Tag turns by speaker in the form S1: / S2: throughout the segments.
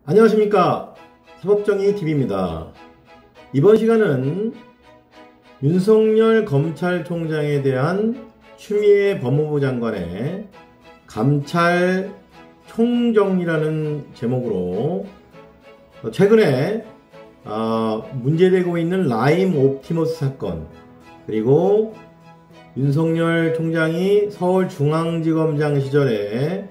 S1: 안녕하십니까. 사법정의TV입니다. 이번 시간은 윤석열 검찰총장에 대한 추미애 법무부 장관의 감찰 총정리라는 제목으로 최근에 문제되고 있는 라임 옵티머스 사건, 그리고 윤석열 총장이 서울중앙지검장 시절에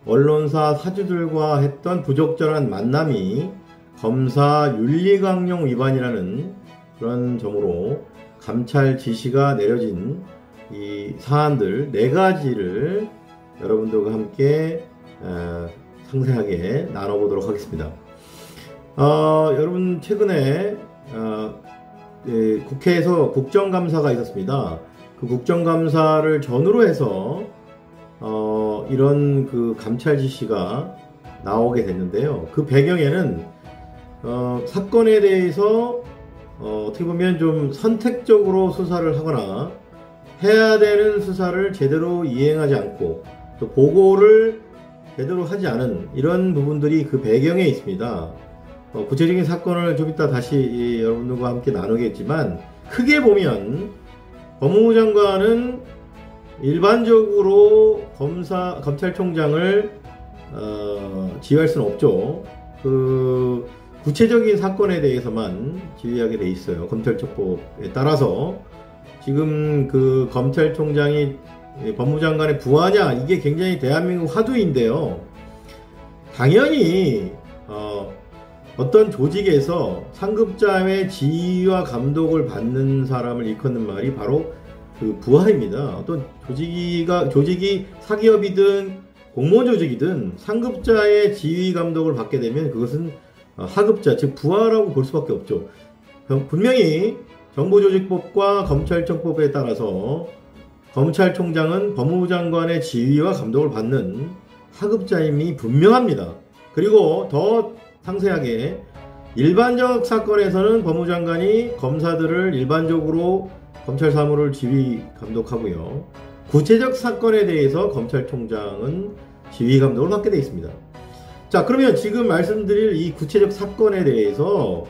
S1: 언론사 사주들과 했던 부적절한 만남이 검사 윤리강령 위반이라는 그런 점으로 감찰 지시가 내려진 이 사안들 4가지를 여러분들과 함께 상세하게 나눠보도록 하겠습니다. 여러분, 최근에 국회에서 국정감사가 있었습니다. 그 국정감사를 전후로 해서 이런 그 감찰 지시가 나오게 됐는데요. 그 배경에는 사건에 대해서 어떻게 보면 좀 선택적으로 수사를 하거나 해야 되는 수사를 제대로 이행하지 않고 또 보고를 제대로 하지 않은 이런 부분들이 그 배경에 있습니다. 구체적인 사건을 좀 이따 다시 여러분들과 함께 나누겠지만, 크게 보면 법무부 장관은 일반적으로 검찰총장을 지휘할 수는 없죠. 그 구체적인 사건에 대해서만 지휘하게 돼 있어요. 검찰처법에 따라서. 지금 그 검찰총장이 법무장관의 부하냐, 이게 굉장히 대한민국 화두인데요. 당연히 어떤 조직에서 상급자의 지휘와 감독을 받는 사람을 일컫는 말이 바로 그 부하입니다. 어떤 조직이 사기업이든 공무원 조직이든 상급자의 지휘 감독을 받게 되면 그것은 하급자, 즉 부하라고 볼 수밖에 없죠. 분명히 정보조직법과 검찰청법에 따라서 검찰총장은 법무부 장관의 지휘와 감독을 받는 하급자임이 분명합니다. 그리고 더 상세하게 일반적 사건에서는 법무부 장관이 검사들을 일반적으로 검찰 사무를 지휘 감독하고요. 구체적 사건에 대해서 검찰총장은 지휘 감독을 받게 되어 있습니다. 자, 그러면 지금 말씀드릴 이 구체적 사건에 대해서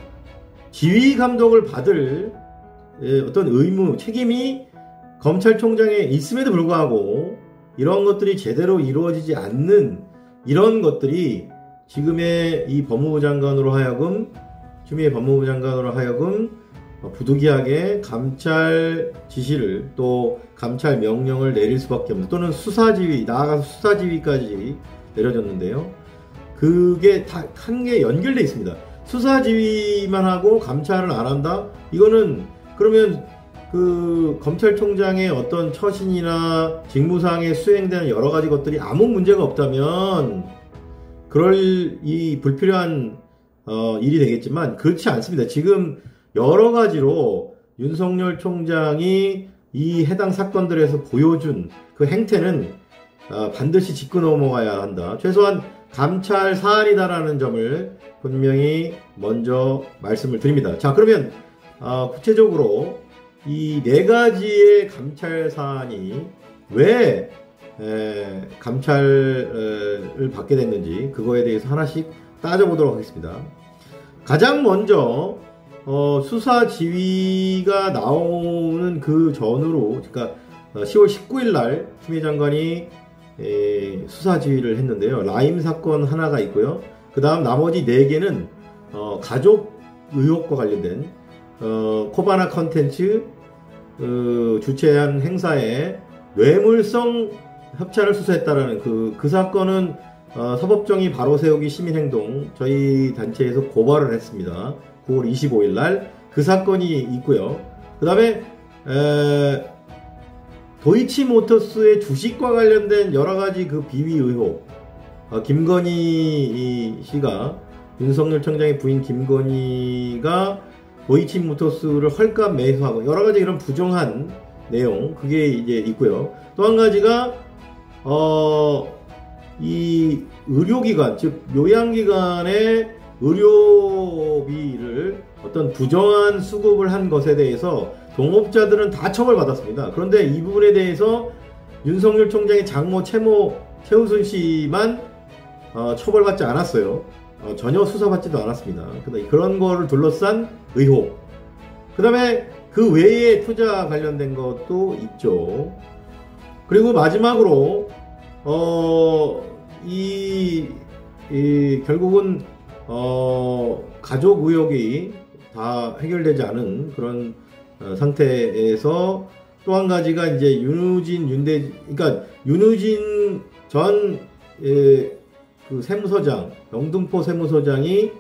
S1: 지휘 감독을 받을 어떤 의무, 책임이 검찰총장에 있음에도 불구하고 이런 것들이 제대로 이루어지지 않는 이런 것들이 지금의 이 법무부 장관으로 하여금, 추미애 법무부 장관으로 하여금 부득이하게 감찰 지시를, 또 감찰 명령을 내릴 수밖에 없는, 또는 수사지휘, 나아가서 수사지휘까지 내려졌는데요. 그게 다 한 개 연결되어 있습니다. 수사지휘만 하고 감찰을 안 한다? 이거는 그러면 그 검찰총장의 어떤 처신이나 직무상에 수행되는 여러 가지 것들이 아무 문제가 없다면 그럴 이 불필요한 일이 되겠지만 그렇지 않습니다. 지금 여러 가지로 윤석열 총장이 이 해당 사건들에서 보여준 그 행태는 반드시 짚고 넘어가야 한다. 최소한 감찰 사안이다라는 점을 분명히 먼저 말씀을 드립니다. 자, 그러면 구체적으로 이 4가지의 감찰 사안이 왜 감찰을 받게 됐는지 그거에 대해서 하나씩 따져보도록 하겠습니다. 가장 먼저 수사 지휘가 나오는 그 전후로, 그러니까 10월 19일 날 추미애 장관이 수사 지휘를 했는데요. 라임 사건 하나가 있고요. 그 다음 나머지 4개는 가족 의혹과 관련된 코바나 컨텐츠 주최한 행사에 뇌물성 협찬을 수사했다라는 그 사건은 사법정의 바로 세우기 시민행동, 저희 단체에서 고발을 했습니다. 9월 25일 날 그 사건이 있고요. 그 다음에 도이치모터스의 주식과 관련된 여러가지 그 비위 의혹, 김건희 씨가, 윤석열 총장의 부인 김건희가 도이치모터스를 헐값 매수하고 여러가지 이런 부정한 내용, 그게 이제 있고요. 또 한 가지가 이 의료기관, 즉 요양기관의 의료비를 어떤 부정한 수급을 한 것에 대해서 동업자들은 다 처벌받았습니다. 그런데 이 부분에 대해서 윤석열 총장의 장모 최우순 씨만 처벌받지 않았어요. 전혀 수사받지도 않았습니다. 그런 거를 둘러싼 의혹. 그 다음에 그 외에 투자 관련된 것도 있죠. 그리고 마지막으로 결국은 가족 의혹이 다 해결되지 않은 그런 상태에서 또 한 가지가 이제 그러니까 윤우진 전 그 세무서장, 영등포 세무서장이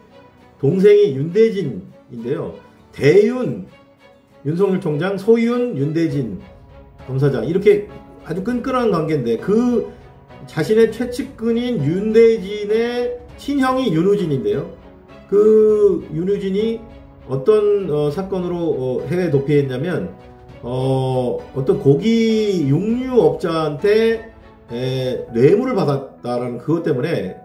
S1: 동생이 윤대진인데요. 대윤 윤석열 총장, 소윤 윤대진 검사장, 이렇게 아주 끈끈한 관계인데 그 자신의 최측근인 윤대진의 친형이 윤우진인데요. 그 윤우진이 어떤 사건으로 해외 도피했냐면 어떤 고기 육류업자한테 뇌물을 받았다라는 그것 때문에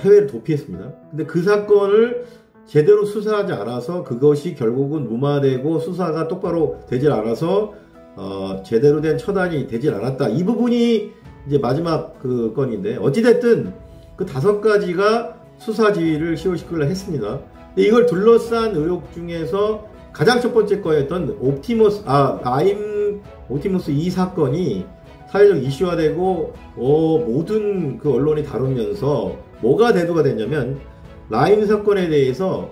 S1: 해외를 도피했습니다. 근데 그 사건을 제대로 수사하지 않아서 그것이 결국은 무마되고 수사가 똑바로 되질 않아서 제대로 된 처단이 되질 않았다. 이 부분이 이제 마지막 그 건인데, 어찌됐든 그 5가지가 수사 지휘를 10월 19일에 했습니다. 근데 이걸 둘러싼 의혹 중에서 가장 첫 번째 거였던 라임 옵티머스 이 사건이 사회적 이슈화되고 모든 그 언론이 다루면서 뭐가 대두가 됐냐면, 라임 사건에 대해서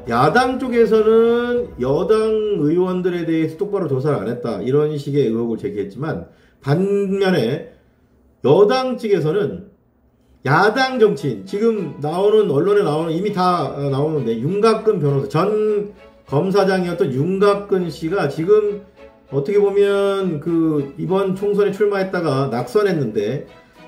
S1: 야당 쪽에서는 여당 의원들에 대해서 똑바로 조사를 안 했다, 이런 식의 의혹을 제기했지만, 반면에 여당 측에서는 야당 정치인, 지금 나오는 언론에 나오는, 이미 다 나오는데, 윤곽근 변호사, 전 검사장이었던 윤곽근 씨가 지금 어떻게 보면 그 이번 총선에 출마했다가 낙선했는데,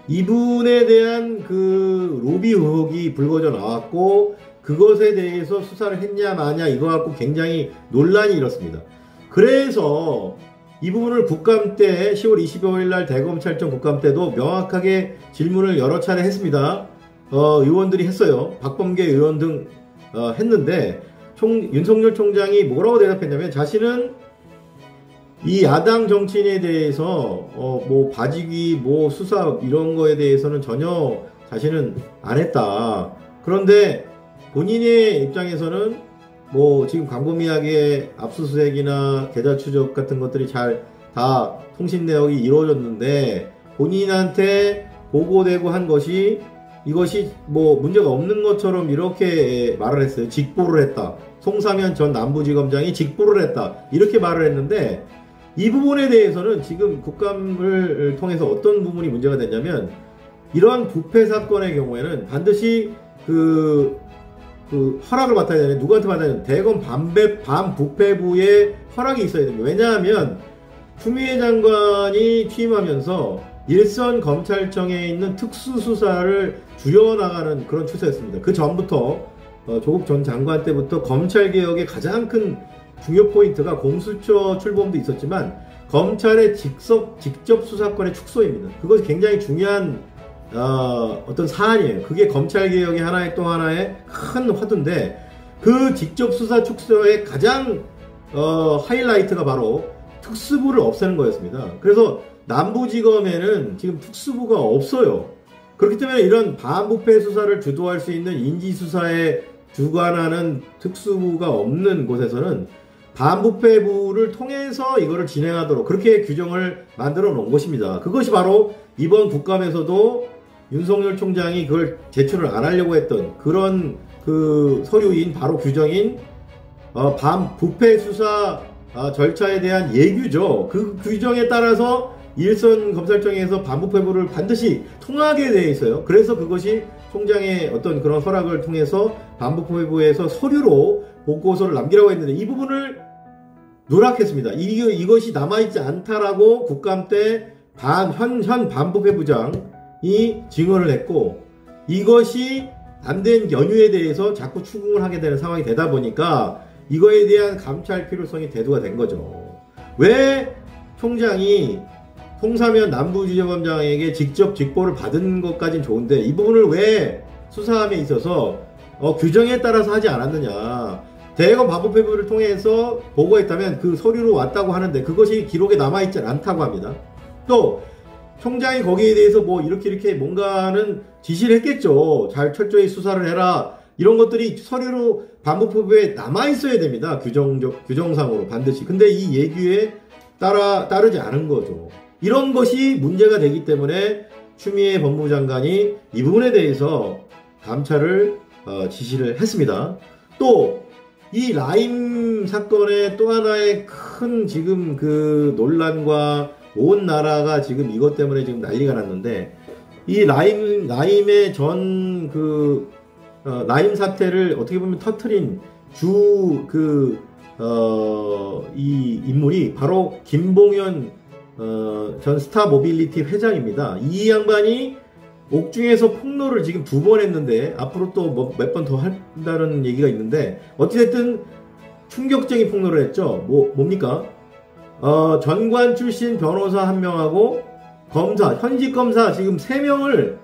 S1: 이분에 대한 그 로비 의혹이 불거져 나왔고, 그것에 대해서 수사를 했냐 마냐 이거 갖고 굉장히 논란이 일었습니다. 그래서 이 부분을 국감 때 10월 25일 날 대검찰청 국감 때도 명확하게 질문을 여러 차례 했습니다. 의원들이 했어요. 박범계 의원 등 했는데, 윤석열 총장이 뭐라고 대답했냐면, 자신은 이 야당 정치인에 대해서 뭐 봐주기, 뭐 수사 이런 거에 대해서는 전혀 자신은 안 했다. 그런데 본인의 입장에서는 뭐 지금 광범위하게 압수수색이나 계좌 추적 같은 것들이 잘 다 통신 내역이 이루어졌는데, 본인한테 보고되고 한 것이 이것이 뭐 문제가 없는 것처럼 이렇게 말을 했어요. 직보를 했다. 송사면 전 남부지검장이 직보를 했다, 이렇게 말을 했는데, 이 부분에 대해서는 지금 국감을 통해서 어떤 부분이 문제가 됐냐면, 이러한 부패 사건의 경우에는 반드시 그 허락을 받아야 되는, 누구한테 받아야 되는, 대검 반부패부의 허락이 있어야 됩니다. 왜냐하면 추미애 장관이 취임하면서 일선 검찰청에 있는 특수수사를 줄여나가는 그런 추세였습니다. 그 전부터 조국 전 장관 때부터 검찰개혁의 가장 큰 중요 포인트가 공수처 출범도 있었지만 검찰의 직접 수사권의 축소입니다. 그것이 굉장히 중요한 어떤 사안이에요. 그게 검찰개혁의 또 하나의 큰 화두인데, 그 직접 수사 축소의 가장 하이라이트가 바로 특수부를 없애는 거였습니다. 그래서 남부지검에는 지금 특수부가 없어요. 그렇기 때문에 이런 반부패 수사를 주도할 수 있는 인지수사에 주관하는 특수부가 없는 곳에서는 반부패부를 통해서 이거를 진행하도록 그렇게 규정을 만들어 놓은 것입니다. 그것이 바로 이번 국감에서도 윤석열 총장이 그걸 제출을 안 하려고 했던 그런 그 서류인, 바로 규정인 반부패 수사 절차에 대한 예규죠. 그 규정에 따라서 일선 검찰청에서 반부패부를 반드시 통하게 되어 있어요. 그래서 그것이 총장의 어떤 그런 허락을 통해서 반부패부에서 서류로 보고서를 남기라고 했는데, 이 부분을 누락했습니다. 이것이 남아있지 않다라고 국감 때 현 반부패부장이 증언을 했고, 이것이 안 된 연유에 대해서 자꾸 추궁을 하게 되는 상황이 되다 보니까 이거에 대한 감찰 필요성이 대두가 된 거죠. 왜 총장이 송사면 남부지검장에게 직접 직보를 받은 것까진 좋은데, 이 부분을 왜 수사함에 있어서 규정에 따라서 하지 않았느냐. 대검 반부패부를 통해서 보고했다면 그 서류로 왔다고 하는데 그것이 기록에 남아있지 않다고 합니다. 또 총장이 거기에 대해서 뭐 이렇게 뭔가는 지시를 했겠죠. 잘 철저히 수사를 해라. 이런 것들이 서류로 반부법에 남아 있어야 됩니다. 규정상으로 반드시. 근데 이 예규에 따르지 않은 거죠. 이런 것이 문제가 되기 때문에 추미애 법무부 장관이 이 부분에 대해서 감찰을 지시를 했습니다. 또 이 라임 사건의 또 하나의 큰 지금 그 논란과 온 나라가 지금 이것 때문에 지금 난리가 났는데, 이 라임의 라임 사태를 어떻게 보면 터트린 이 인물이 바로 김봉현 전 스타모빌리티 회장입니다. 이 양반이 옥중에서 폭로를 지금 2번 했는데 앞으로 또 뭐 몇 번 더 한다는 얘기가 있는데, 어찌됐든 충격적인 폭로를 했죠. 뭡니까? 전관 출신 변호사 1명하고 현직 검사 지금 3명을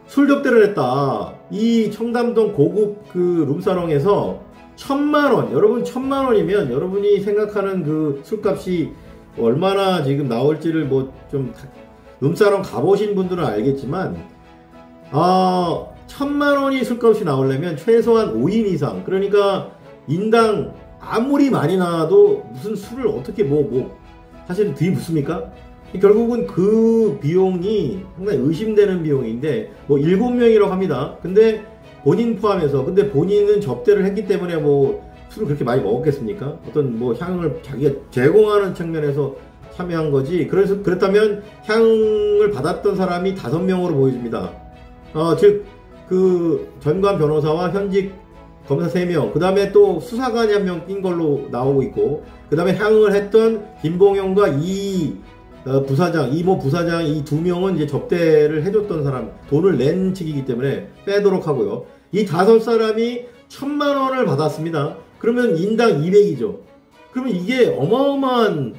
S1: 술 접대를 했다. 이 청담동 고급 그 룸사롱에서 1,000만원, 여러분 1,000만원이면 여러분이 생각하는 그 술값이 얼마나 지금 나올지를 뭐 좀 룸사롱 가보신 분들은 알겠지만, 1,000만원이 술값이 나오려면 최소한 5인 이상, 그러니까 인당 아무리 많이 나와도 무슨 술을 어떻게 사실 뒤붓습니까? 결국은 그 비용이 상당히 의심되는 비용인데, 7명이라고 합니다. 근데 본인 포함해서, 근데 본인은 접대를 했기 때문에 술을 그렇게 많이 먹었겠습니까? 어떤 향을 자기가 제공하는 측면에서 참여한 거지. 그렇다면 향을 받았던 사람이 5명으로 보여집니다. 즉, 그 전관 변호사와 현직 검사 3명, 그 다음에 또 수사관이 1명 낀 걸로 나오고 있고, 그 다음에 향을 했던 김봉현과 이모 부사장 이 2명은 이제 접대를 해줬던 사람, 돈을 낸 측이기 때문에 빼도록 하고요. 이 5사람이 1,000만원을 받았습니다. 그러면 인당 200이죠. 그러면 이게 어마어마한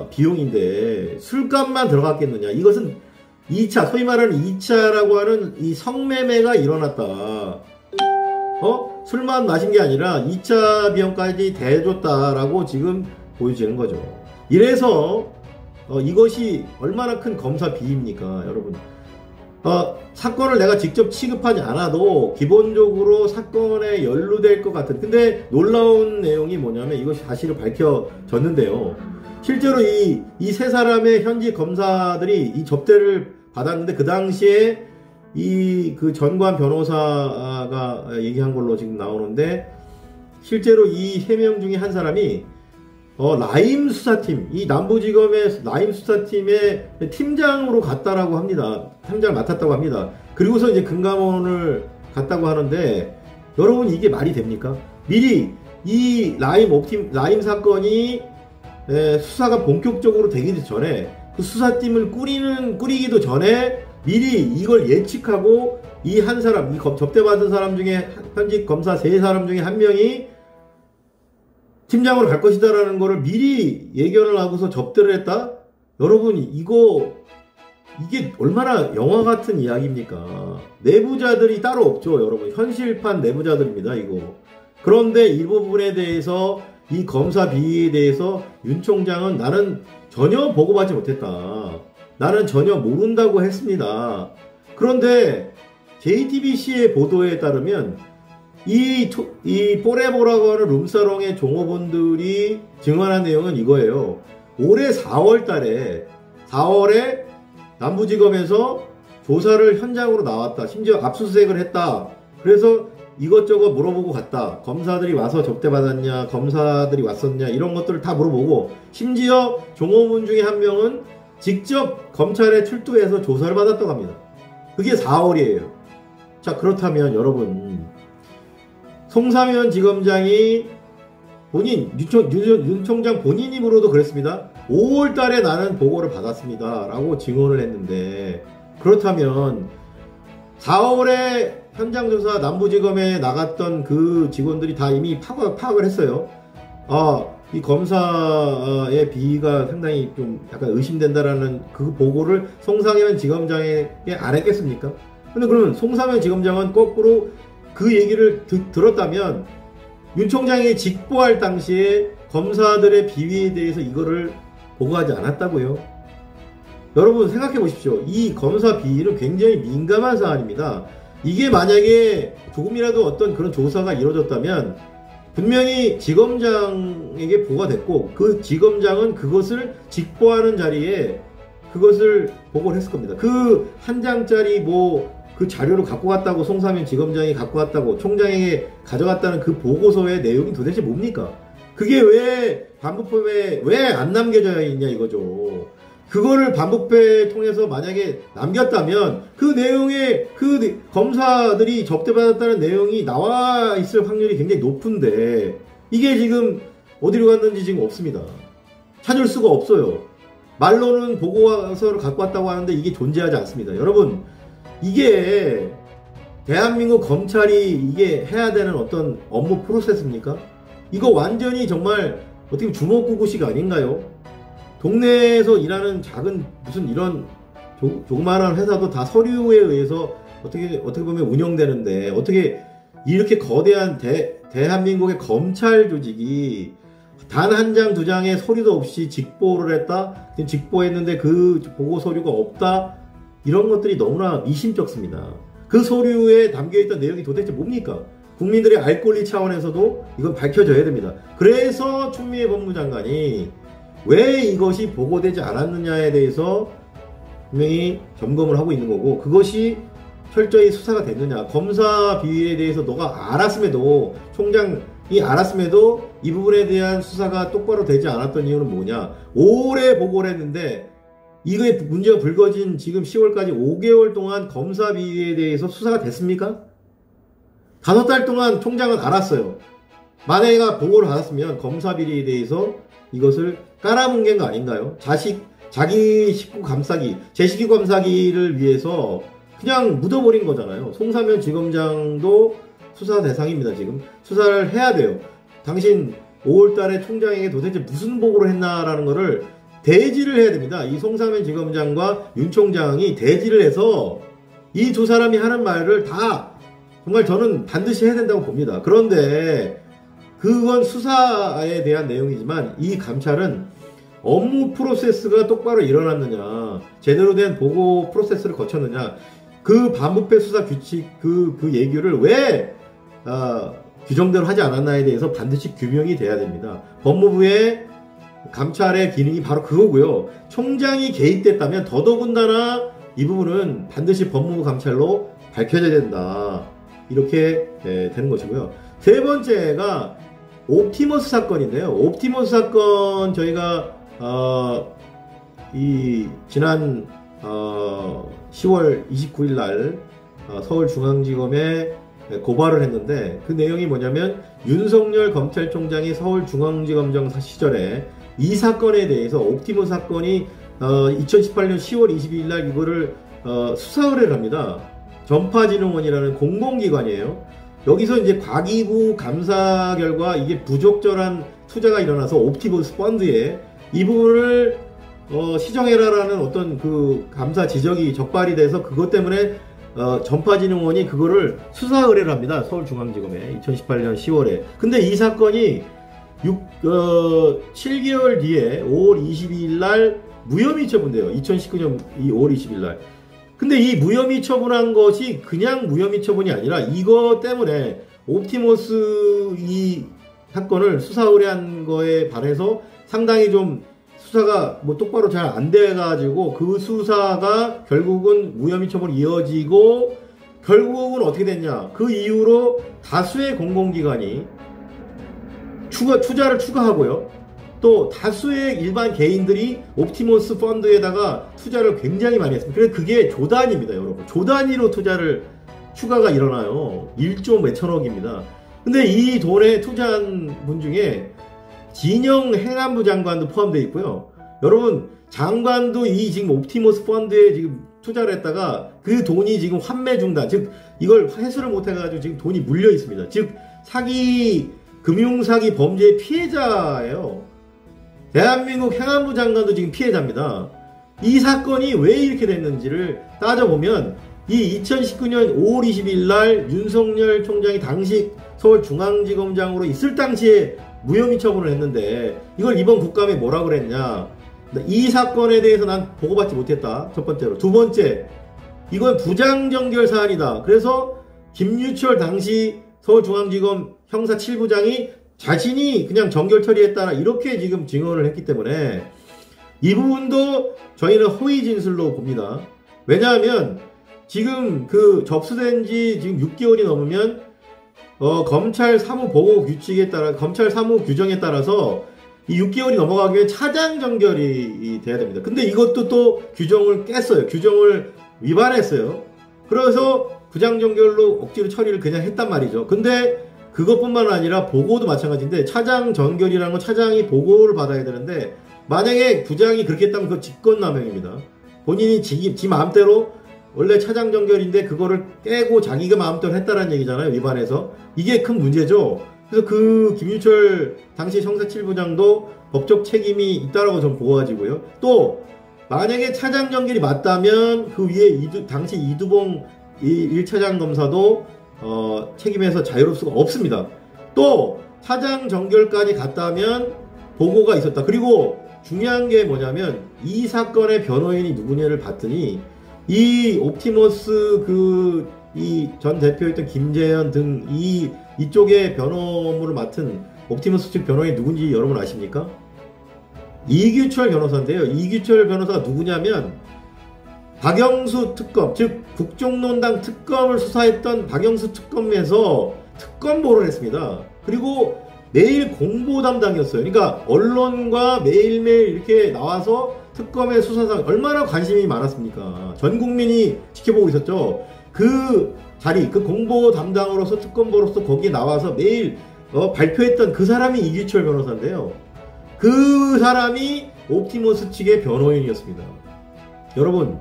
S1: 비용인데 술값만 들어갔겠느냐. 이것은 2차, 소위 말하는 2차라고 하는 이 성매매가 일어났다. 술만 마신 게 아니라 2차 비용까지 대줬다라고 지금 보여지는 거죠. 이래서 이것이 얼마나 큰 검사 비입니까, 여러분. 사건을 내가 직접 취급하지 않아도 기본적으로 사건에 연루될 것 같은, 근데 놀라운 내용이 뭐냐면 이것이 사실을 밝혀졌는데요. 실제로 이 3사람의 현직 검사들이 이 접대를 받았는데, 그 당시에 그 전관 변호사가 얘기한 걸로 지금 나오는데, 실제로 이 3명 중에 한 사람이 라임 수사팀, 이 남부지검의 라임 수사팀의 팀장으로 갔다라고 합니다. 팀장을 맡았다고 합니다. 그리고서 이제 금감원을 갔다고 하는데, 여러분 이게 말이 됩니까? 미리 이 라임 사건이 수사가 본격적으로 되기 전에, 그 수사팀을 꾸리기도 전에 미리 이걸 예측하고 이 한 사람, 이 접대받은 사람 중에 현직 검사 3사람 중에 1명이 팀장으로 갈 것이다라는 거를 미리 예견을 하고서 접대를 했다? 여러분 이게 얼마나 영화 같은 이야기입니까? 내부자들이 따로 없죠, 여러분. 현실판 내부자들입니다, 이거. 그런데 이 부분에 대해서, 이 검사 비위에 대해서 윤 총장은 나는 전혀 보고받지 못했다. 나는 전혀 모른다고 했습니다. 그런데 JTBC의 보도에 따르면 이 포레보라고 하는 룸사롱의 종업원들이 증언한 내용은 이거예요. 올해 4월에 남부지검에서 조사를 현장으로 나왔다. 심지어 압수수색을 했다. 그래서 이것저것 물어보고 갔다. 검사들이 와서 접대받았냐, 검사들이 왔었냐, 이런 것들을 다 물어보고, 심지어 종업원 중에 1명은 직접 검찰에 출두해서 조사를 받았다고 합니다. 그게 4월이에요. 자, 그렇다면 여러분, 송삼현 지검장이 윤 총장 본인 입으로도 그랬습니다. 5월 달에 나는 보고를 받았습니다 라고 증언을 했는데, 그렇다면 4월에 현장조사 남부지검에 나갔던 그 직원들이 다 이미 파악을 했어요. 이 검사의 비위가 상당히 좀 약간 의심된다라는 그 보고를 송삼현 지검장에게 안 했겠습니까? 근데 그러면 송삼현 지검장은 거꾸로 그 얘기를 들었다면 윤 총장이 직보할 당시에 검사들의 비위에 대해서 이거를 보고하지 않았다고요? 여러분 생각해 보십시오. 이 검사 비위는 굉장히 민감한 사안입니다. 이게 만약에 조금이라도 어떤 그런 조사가 이루어졌다면 분명히 지검장에게 보고가 됐고 그 지검장은 그것을 직보하는 자리에 그것을 보고를 했을 겁니다. 그 한 장짜리 그 자료를 갖고 갔다고 송사면 지검장이 갖고 갔다고 총장에게 가져갔다는 그 보고서의 내용이 도대체 뭡니까? 그게 왜 반부패에 왜 안 남겨져 있냐 이거죠. 그거를 반부패 통해서 만약에 남겼다면 그 내용에 그 검사들이 접대받았다는 내용이 나와 있을 확률이 굉장히 높은데 이게 지금 어디로 갔는지 지금 없습니다. 찾을 수가 없어요. 말로는 보고서를 갖고 왔다고 하는데 이게 존재하지 않습니다. 여러분 이게 대한민국 검찰이 이게 해야 되는 어떤 업무 프로세스입니까? 이거 완전히 정말 어떻게 보면 주먹구구식 아닌가요? 동네에서 일하는 작은 무슨 이런 조그마한 회사도 다 서류에 의해서 어떻게 보면 운영되는데 어떻게 이렇게 거대한 대한민국의 검찰 조직이 단 한 장 두 장의 서류도 없이 직보를 했다? 직보했는데 그 보고 서류가 없다? 이런 것들이 너무나 미심쩍습니다. 그 서류에 담겨있던 내용이 도대체 뭡니까? 국민들의 알 권리 차원에서도 이건 밝혀져야 됩니다. 그래서 추미애 법무장관이 왜 이것이 보고되지 않았느냐에 대해서 분명히 점검을 하고 있는 거고 그것이 철저히 수사가 됐느냐. 검사 비위에 대해서 너가 알았음에도 총장이 알았음에도 이 부분에 대한 수사가 똑바로 되지 않았던 이유는 뭐냐. 오래 보고를 했는데 이거에 문제가 불거진 지금 10월까지 5개월 동안 검사 비위에 대해서 수사가 됐습니까? 5달 동안 총장은 알았어요. 만약에 보고를 받았으면 검사 비리에 대해서 이것을 깔아뭉갠 거 아닌가요? 자기 식구 감싸기, 제 식구 감싸기를 위해서 그냥 묻어버린 거잖아요. 송사면 지검장도 수사 대상입니다. 지금 수사를 해야 돼요. 당신 5월달에 총장에게 도대체 무슨 보고를 했나라는 거를 대지를 해야 됩니다. 이 송사면 지검장과 윤 총장이 대지를 해서 이 두 사람이 하는 말을 다 정말 저는 반드시 해야 된다고 봅니다. 그런데 그건 수사에 대한 내용이지만 이 감찰은 업무 프로세스가 똑바로 일어났느냐, 제대로 된 보고 프로세스를 거쳤느냐, 그 반부패 수사 규칙 그 얘기를 왜 규정대로 하지 않았나에 대해서 반드시 규명이 돼야 됩니다. 법무부의 감찰의 기능이 바로 그거고요. 총장이 개입됐다면 더더군다나 이 부분은 반드시 법무부 감찰로 밝혀져야 된다. 이렇게 되는 것이고요. 세 번째가 옵티머스 사건인데요. 옵티머스 사건 저희가 지난 10월 29일 날 서울중앙지검에 고발을 했는데 그 내용이 뭐냐면 윤석열 검찰총장이 서울중앙지검장 시절에 이 사건에 대해서 옵티머스 사건이 2018년 10월 22일 날 이거를 수사 의뢰를 합니다. 전파진흥원이라는 공공기관이에요. 여기서 이제 과기부 감사 결과 이게 부적절한 투자가 일어나서 옵티머스 펀드에 이 부분을 시정해라라는 어떤 그 감사 지적이 적발이 돼서 그것 때문에 전파진흥원이 그거를 수사 의뢰를 합니다. 서울중앙지검에 2018년 10월에. 근데 이 사건이 7개월 뒤에 5월 22일 날 무혐의 처분돼요. 2019년 5월 20일 날. 근데 이 무혐의 처분한 것이 그냥 무혐의 처분이 아니라 이거 때문에 옵티머스 이 사건을 수사 의뢰한 거에 반해서 상당히 좀 수사가 똑바로 잘 안 돼가지고 그 수사가 결국은 무혐의 처분이 이어지고 결국은 어떻게 됐냐. 그 이후로 다수의 공공기관이 투자를 추가하고요. 또 다수의 일반 개인들이 옵티머스 펀드에다가 투자를 굉장히 많이 했습니다. 그래서 그게 조단위입니다, 여러분. 조단위로 투자를 추가가 일어나요. 1조 몇천억입니다. 근데 이 돈에 투자한 분 중에 진영 행안부 장관도 포함되어 있고요. 여러분, 장관도 이 지금 옵티머스 펀드에 지금 투자를 했다가 그 돈이 지금 환매 중단, 즉 이걸 회수를 못 해가지고 지금 돈이 물려 있습니다. 즉 사기, 금융사기 범죄의 피해자예요. 대한민국 행안부 장관도 지금 피해자입니다. 이 사건이 왜 이렇게 됐는지를 따져보면 이 2019년 5월 20일 날 윤석열 총장이 당시 서울중앙지검장으로 있을 당시에 무혐의 처분을 했는데 이걸 이번 국감에 뭐라 그랬냐. 이 사건에 대해서 난 보고받지 못했다. 첫 번째로. 두 번째, 이건 부장정결 사안이다. 그래서 김유철 당시 서울중앙지검 형사 7부장이 자신이 그냥 정결 처리했다. 이렇게 지금 증언을 했기 때문에 이 부분도 저희는 허위 진술로 봅니다. 왜냐하면 지금 그 접수된 지 지금 6개월이 넘으면 검찰 사무 보고 규칙에 따라 검찰 사무 규정에 따라서 이 6개월이 넘어가기에 차장 정결이 돼야 됩니다. 근데 이것도 또 규정을 깼어요. 규정을 위반했어요. 그래서 부장 정결로 억지로 처리를 그냥 했단 말이죠. 근데 그것뿐만 아니라 보고도 마찬가지인데 차장 정결이라는 건 차장이 보고를 받아야 되는데 만약에 부장이 그렇게 했다면 그거 직권남용입니다. 본인이 지 마음대로 원래 차장 정결인데 그거를 깨고 자기가 마음대로 했다는 얘기잖아요. 위반해서. 이게 큰 문제죠. 그래서 그 김유철 당시 형사 7부장도 법적 책임이 있다라고 저는 보아지고요. 또 만약에 차장 정결이 맞다면 그 위에 당시 이두봉 1차장 검사도 책임에서 자유로울 수가 없습니다. 또 차장 정결까지 갔다면 보고가 있었다. 그리고 중요한 게 뭐냐면 이 사건의 변호인이 누구냐를 봤더니 이 옵티머스 이 전 대표였던 김재현 등 이쪽의 변호 업무를 맡은 옵티머스 측 변호인이 누군지 여러분 아십니까? 이규철 변호사인데요. 이규철 변호사가 누구냐면 박영수 특검, 즉 국정농단 특검을 수사했던 박영수 특검에서 특검보를 했습니다. 그리고 매일 공보 담당이었어요. 그러니까 언론과 매일매일 이렇게 나와서 특검의 수사상 얼마나 관심이 많았습니까? 전 국민이 지켜보고 있었죠. 그 자리, 그 공보 담당으로서 특검보로서 거기에 나와서 매일 발표했던 그 사람이 이규철 변호사인데요. 그 사람이 옵티머스 측의 변호인이었습니다. 여러분,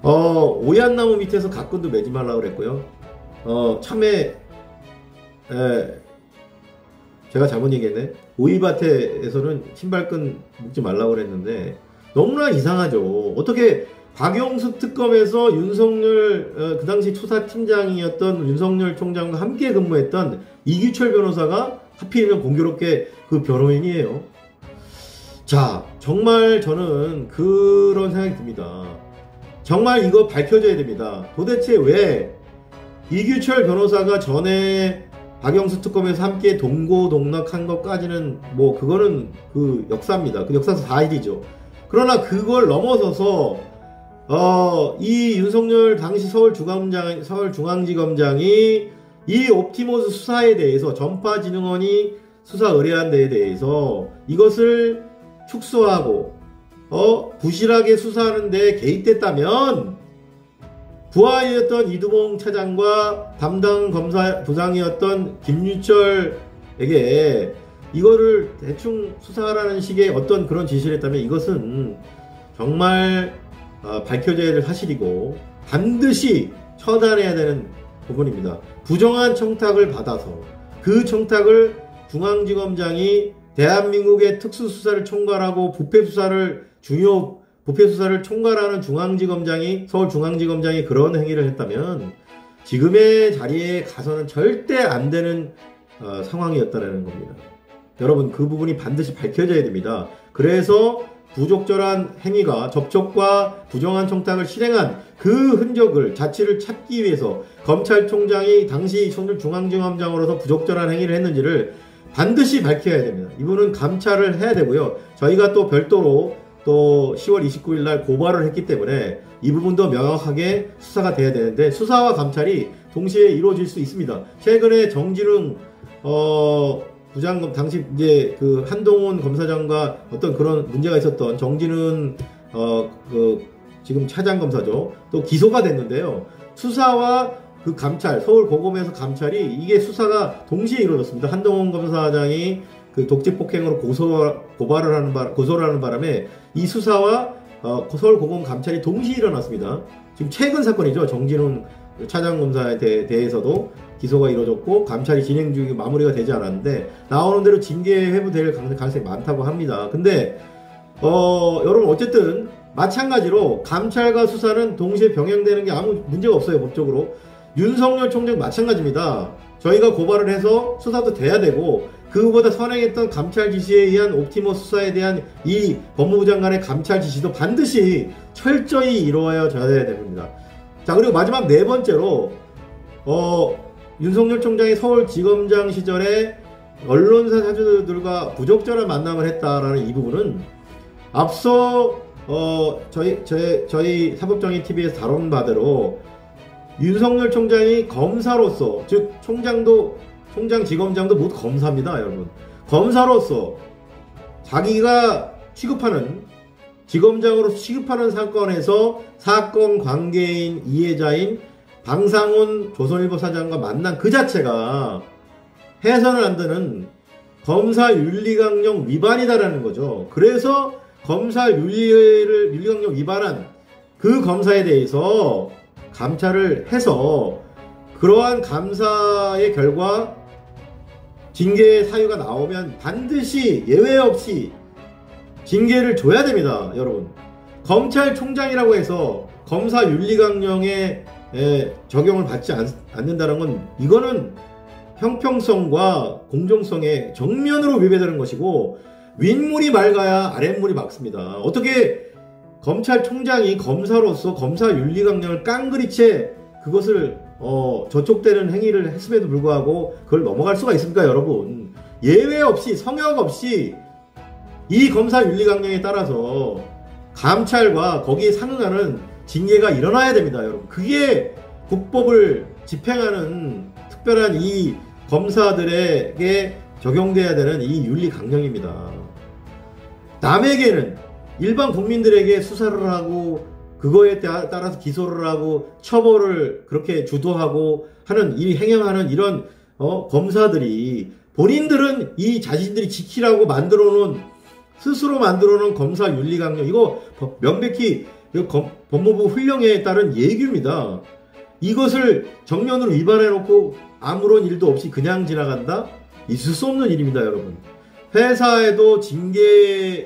S1: 오얏나무 밑에서 가꾼도 매지 말라고 그랬고요. 참외, 제가 잘못 얘기했네. 오이밭에서는 신발끈 묶지 말라고 그랬는데 너무나 이상하죠. 어떻게 박영수 특검에서 윤석열 그 당시 수사팀장이었던 윤석열 총장과 함께 근무했던 이규철 변호사가 하필이면 공교롭게 그 변호인이에요. 자, 정말 저는 그런 생각이 듭니다. 정말 이거 밝혀져야 됩니다. 도대체 왜 이규철 변호사가 전에 박영수 특검에서 함께 동고동락한 것까지는 뭐 그거는 그 역사입니다. 그 역사에서 사실이죠. 그러나 그걸 넘어서서 이 윤석열 당시 서울중앙지검장이 이 옵티머스 수사에 대해서 전파진흥원이 수사 의뢰한 데에 대해서 이것을 축소하고 부실하게 수사하는 데 개입됐다면 부하였던 이두봉 차장과 담당 검사 부장이었던 김유철에게 이거를 대충 수사하라는 식의 어떤 그런 지시를 했다면 이것은 정말 밝혀져야 될 사실이고 반드시 처단해야 되는 부분입니다. 부정한 청탁을 받아서 그 청탁을 중앙지검장이 대한민국의 특수수사를 총괄하고 부패수사를 총괄하는 중앙지검장이 서울중앙지검장이 그런 행위를 했다면 지금의 자리에 가서는 절대 안 되는 상황이었다는 겁니다. 여러분, 그 부분이 반드시 밝혀져야 됩니다. 그래서 부적절한 행위가 접촉과 부정한 청탁을 실행한 그 흔적을 자취를 찾기 위해서 검찰총장이 당시 서울중앙지검장으로서 부적절한 행위를 했는지를 반드시 밝혀야 됩니다. 이분은 감찰을 해야 되고요. 저희가 또 별도로 또 10월 29일 날 고발을 했기 때문에 이 부분도 명확하게 수사가 돼야 되는데 수사와 감찰이 동시에 이루어질 수 있습니다. 최근에 정진웅 부장검 당시 이제 그 한동훈 검사장과 어떤 그런 문제가 있었던 정진웅 지금 차장 검사죠. 또 기소가 됐는데요. 수사와 그 감찰, 서울 고검에서 감찰이 이게 수사가 동시에 이루어졌습니다. 한동훈 검사장이 그 독재 폭행으로 고소를 하는 바람에 이 수사와 서울 고검 감찰이 동시에 일어났습니다. 지금 최근 사건이죠. 정진훈 차장 검사에 대해서도 기소가 이루어졌고 감찰이 진행 중이 마무리가 되지 않았는데 나오는 대로 징계 회부될 가능성이 많다고 합니다. 근데 여러분 어쨌든 마찬가지로 감찰과 수사는 동시에 병행되는 게 아무 문제가 없어요. 법적으로. 윤석열 총장 마찬가지입니다. 저희가 고발을 해서 수사도 돼야 되고 그거보다 선행했던 감찰 지시에 의한 옵티머 수사에 대한 이 법무부 장관의 감찰 지시도 반드시 철저히 이루어져야 됩니다. 자, 그리고 마지막 네 번째로 윤석열 총장이 서울지검장 시절에 언론사 사주들과 부적절한 만남을 했다라는 이 부분은 앞서 저희 사법정의TV에서 다룬 바대로 윤석열 총장이 검사로서, 즉 총장, 지검장도 모두 검사입니다, 여러분. 검사로서 자기가 지검장으로 취급하는 사건에서 사건 관계인 이해자인 방상훈 조선일보 사장과 만난 그 자체가 해서는 안 되는 검사 윤리강령 위반이다라는 거죠. 그래서 검사 윤리강령 위반한 그 검사에 대해서 감찰을 해서 그러한 감사의 결과 징계 사유가 나오면 반드시 예외 없이 징계를 줘야 됩니다, 여러분. 검찰총장이라고 해서 검사 윤리강령에 적용을 받지 않는다는 건 이거는 형평성과 공정성에 정면으로 위배되는 것이고, 윗물이 맑아야 아랫물이 맑습니다. 어떻게 검찰총장이 검사로서 검사 윤리강령을 깡그리 채 그것을 저촉되는 행위를 했음에도 불구하고 그걸 넘어갈 수가 있습니까, 여러분? 예외 없이, 성역 없이 이 검사 윤리강령에 따라서 감찰과 거기에 상응하는 징계가 일어나야 됩니다, 여러분. 그게 국법을 집행하는 특별한 이 검사들에게 적용돼야 되는 이 윤리강령입니다. 남에게는, 일반 국민들에게 수사를 하고 그거에 따라서 기소를 하고 처벌을 그렇게 주도하고 하는, 행행하는 이런 검사들이, 본인들은 이 자신들이 지키라고 스스로 만들어 놓은 검사 윤리강령, 이거 명백히 법무부 훈령에 따른 예규입니다. 이것을 정면으로 위반해 놓고 아무런 일도 없이 그냥 지나간다? 있을 수 없는 일입니다, 여러분. 회사에도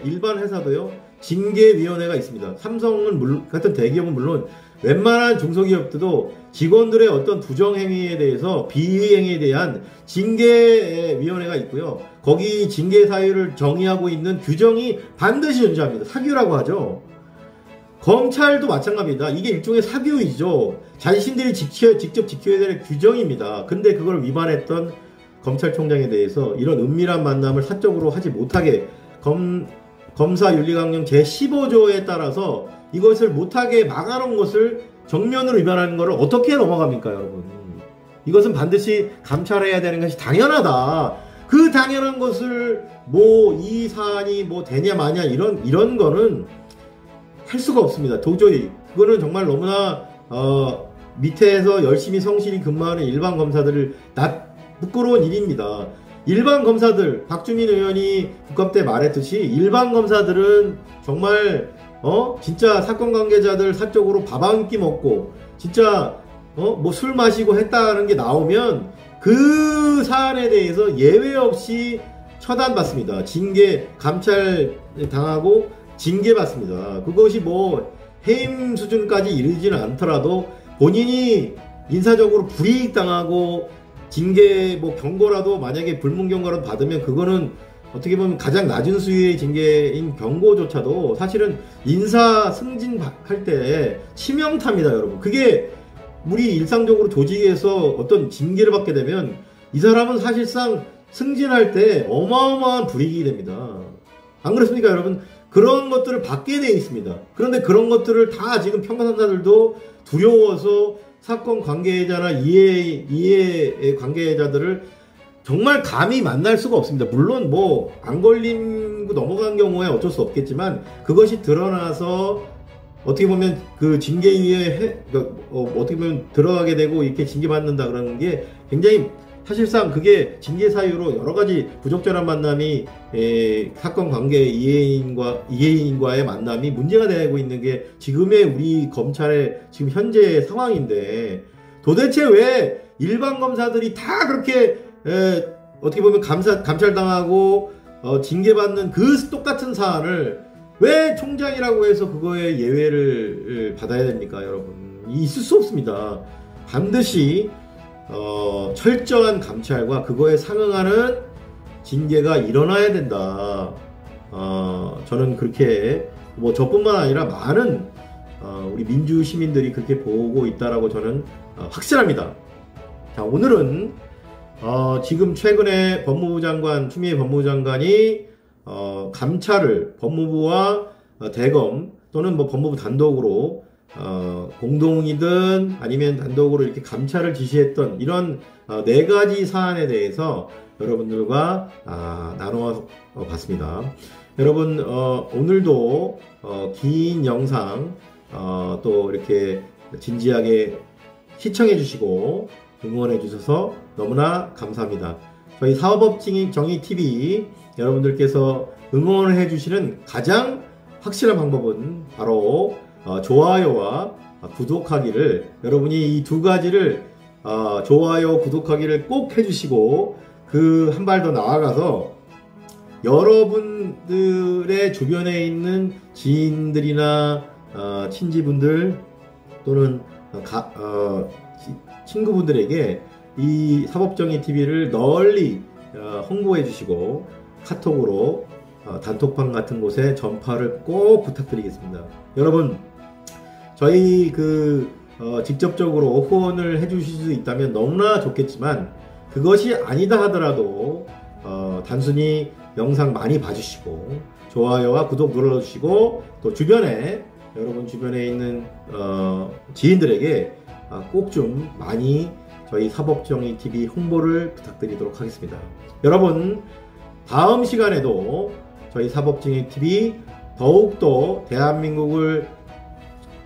S1: 일반 회사도요, 징계위원회가 있습니다. 삼성은 같은 대기업은 물론 웬만한 중소기업들도 직원들의 어떤 부정행위에 대해서, 비행위에 대한 징계위원회가 있고요. 거기 징계 사유를 정의하고 있는 규정이 반드시 존재합니다. 사규라고 하죠. 검찰도 마찬가지입니다. 이게 일종의 사규이죠. 자신들이 직접 지켜야 될 규정입니다. 근데 그걸 위반했던 검찰총장에 대해서 이런 은밀한 만남을 사적으로 하지 못하게, 검사윤리강령 제15조에 따라서 이것을 못하게 막아놓은 것을 정면으로 위반하는 것을 어떻게 넘어갑니까, 여러분? 이것은 반드시 감찰해야 되는 것이 당연하다. 그 당연한 것을 이 사안이 되냐 마냐 이런 거는 할 수가 없습니다. 도저히. 그거는 정말 너무나 밑에서 열심히 성실히 근무하는 일반 검사들을 부끄러운 일입니다. 일반 검사들, 박주민 의원이 국감 때 말했듯이 일반 검사들은 정말 진짜 사건 관계자들 사적으로 밥 한 끼 먹고 진짜 술 마시고 했다는 게 나오면 그 사안에 대해서 예외 없이 처단받습니다. 감찰 당하고 징계받습니다. 그것이 해임 수준까지 이르지는 않더라도 본인이 인사적으로 불이익 당하고 징계 경고라도, 만약에 불문 경고라도 받으면 그거는 어떻게 보면 가장 낮은 수위의 징계인 경고조차도 사실은 인사 승진할 때 치명타입니다, 여러분. 그게 우리 일상적으로 조직에서 어떤 징계를 받게 되면 이 사람은 사실상 승진할 때 어마어마한 불이익이 됩니다. 안 그렇습니까, 여러분? 그런 것들을 받게 돼 있습니다. 그런데 그런 것들을 다 지금 평가상사들도 두려워서 사건 관계자나 이해 관계자들을 정말 감히 만날 수가 없습니다. 물론 안 걸리고 넘어간 경우에 어쩔 수 없겠지만, 그것이 드러나서 어떻게 보면 그 징계위에 어떻게 보면 들어가게 되고 이렇게 징계받는다 그러는 게 굉장히, 사실상 그게 징계 사유로 여러 가지 부적절한 만남이 사건 관계 이해인과의 만남이 문제가 되고 있는 게 지금의 우리 검찰의 지금 현재 상황인데, 도대체 왜 일반 검사들이 다 그렇게 어떻게 보면 감찰당하고 징계받는 그 똑같은 사안을 왜 총장이라고 해서 그거에 예외를 받아야 됩니까, 여러분? 있을 수 없습니다. 반드시 철저한 감찰과 그거에 상응하는 징계가 일어나야 된다. 저는 그렇게 뭐 저뿐만 아니라 많은 우리 민주 시민들이 그렇게 보고 있다라고 저는 확신합니다. 자, 오늘은 지금 최근에 추미애 법무부 장관이 감찰을 법무부와 대검 또는 뭐 법무부 단독으로 공동이든 아니면 단독으로 이렇게 감찰을 지시했던 이런 4가지 사안에 대해서 여러분들과 나눠 봤습니다. 여러분 오늘도 긴 영상 또 이렇게 진지하게 시청해 주시고 응원해 주셔서 너무나 감사합니다. 저희 사법정의TV 여러분들께서 응원을 해 주시는 가장 확실한 방법은 바로 좋아요와 구독하기를, 여러분이 이 2가지를 좋아요, 구독하기를 꼭 해주시고 그 한 발 더 나아가서 여러분들의 주변에 있는 지인들이나 친지분들 또는 친구분들에게 이 사법정의TV를 널리 홍보해 주시고 카톡으로 단톡방 같은 곳에 전파를 꼭 부탁드리겠습니다. 여러분, 저희 직접적으로 후원을 해주실 수 있다면 너무나 좋겠지만, 그것이 아니다 하더라도 단순히 영상 많이 봐주시고 좋아요와 구독 눌러주시고 또 여러분 주변에 있는 지인들에게 꼭 좀 많이 저희 사법정의TV 홍보를 부탁드리도록 하겠습니다. 여러분, 다음 시간에도 저희 사법정의TV 더욱더 대한민국을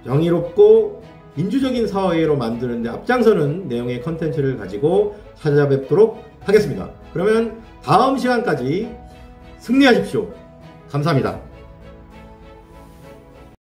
S1: 정의롭고 민주적인 사회로 만드는 데 앞장서는 내용의 컨텐츠를 가지고 찾아뵙도록 하겠습니다. 그러면 다음 시간까지 승리하십시오. 감사합니다.